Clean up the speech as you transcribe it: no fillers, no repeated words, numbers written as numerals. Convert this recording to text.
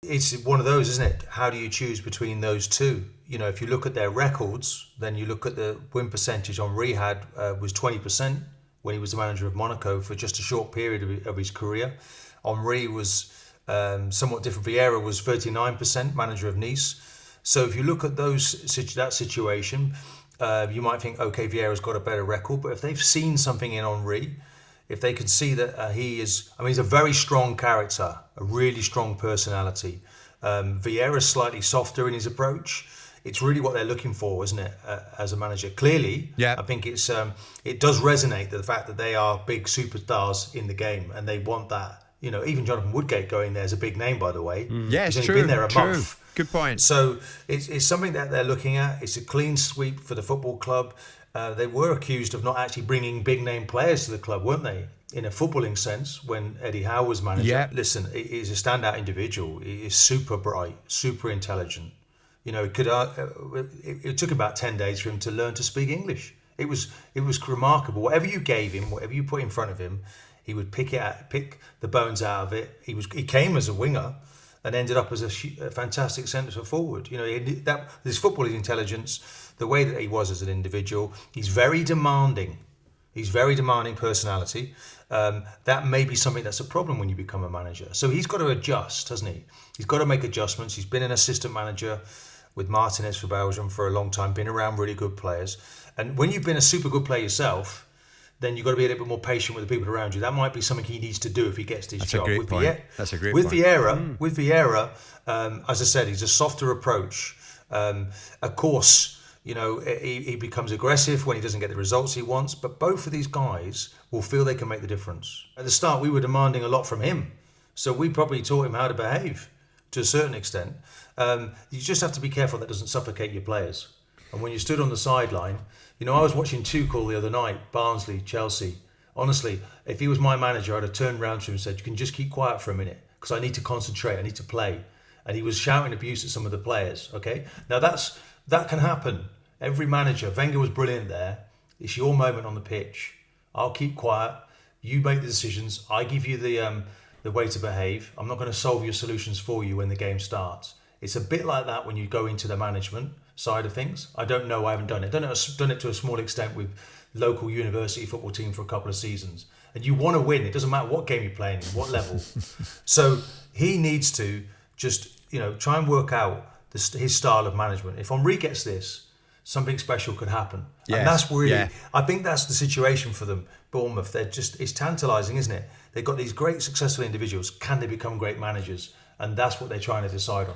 It's one of those, isn't it? How do you choose between those two? You know, if you look at their records, then you look at the win percentage. Henry had was 20% when he was the manager of Monaco for just a short period of his career. Henry was somewhat different. Vieira was 39%, manager of Nice. So if you look at that situation, you might think, okay, Vieira's got a better record. But if they've seen something in Henry, if they can see that he is, I mean, he's a very strong character, a really strong personality. Vieira's slightly softer in his approach. It's really what they're looking for, isn't it, as a manager? Clearly, yeah. I think it does resonate, the fact that they are big superstars in the game and they want that. You know, even Jonathan Woodgate going there is a big name, by the way. Yeah, He's it's only true. been there a month. Good point. So it's something that they're looking at. It's a clean sweep for the football club. They were accused of not actually bringing big name players to the club, weren't they? In a footballing sense, when Eddie Howe was manager. Yeah. Listen, he's a standout individual. He is super bright, super intelligent. You know, it took about 10 days for him to learn to speak English. It was remarkable. Whatever you gave him, whatever you put in front of him, he would pick the bones out of it. He came as a winger and ended up as a fantastic centre forward. You know, this footballing intelligence, the way that he was as an individual, he's very demanding. He's very demanding personality. That may be something that's a problem when you become a manager. So he's got to adjust, hasn't he? He's got to make adjustments. He's been an assistant manager with Martinez for Belgium for a long time, been around really good players. And when you've been a super good player yourself, then you've got to be a little bit more patient with the people around you. That might be something he needs to do if he gets this job. That's a great point. With Vieira, as I said, he's a softer approach. Of course, you know, he becomes aggressive when he doesn't get the results he wants. But both of these guys will feel they can make the difference. At the start, we were demanding a lot from him. So we probably taught him how to behave to a certain extent. You just have to be careful that doesn't suffocate your players. And when you stood on the sideline, you know, I was watching Tuchel the other night, Barnsley, Chelsea. Honestly, if he was my manager, I'd have turned around to him and said, you can just keep quiet for a minute because I need to concentrate, I need to play. And he was shouting abuse at some of the players, okay? Now that can happen. Every manager, Wenger was brilliant there. It's your moment on the pitch. I'll keep quiet. You make the decisions. I give you the way to behave. I'm not going to solve your solutions for you when the game starts. It's a bit like that when you go into the management side of things. I don't know. I haven't done it. I've done it to a small extent with local university football team for a couple of seasons. And you want to win. It doesn't matter what game you're playing, what level. So he needs to just, you know, try and work out his style of management. If Henry gets this, something special could happen. Yes. And that's really, I think that's the situation for them. Bournemouth, it's tantalising, isn't it? They've got these great successful individuals. Can they become great managers? And that's what they're trying to decide on.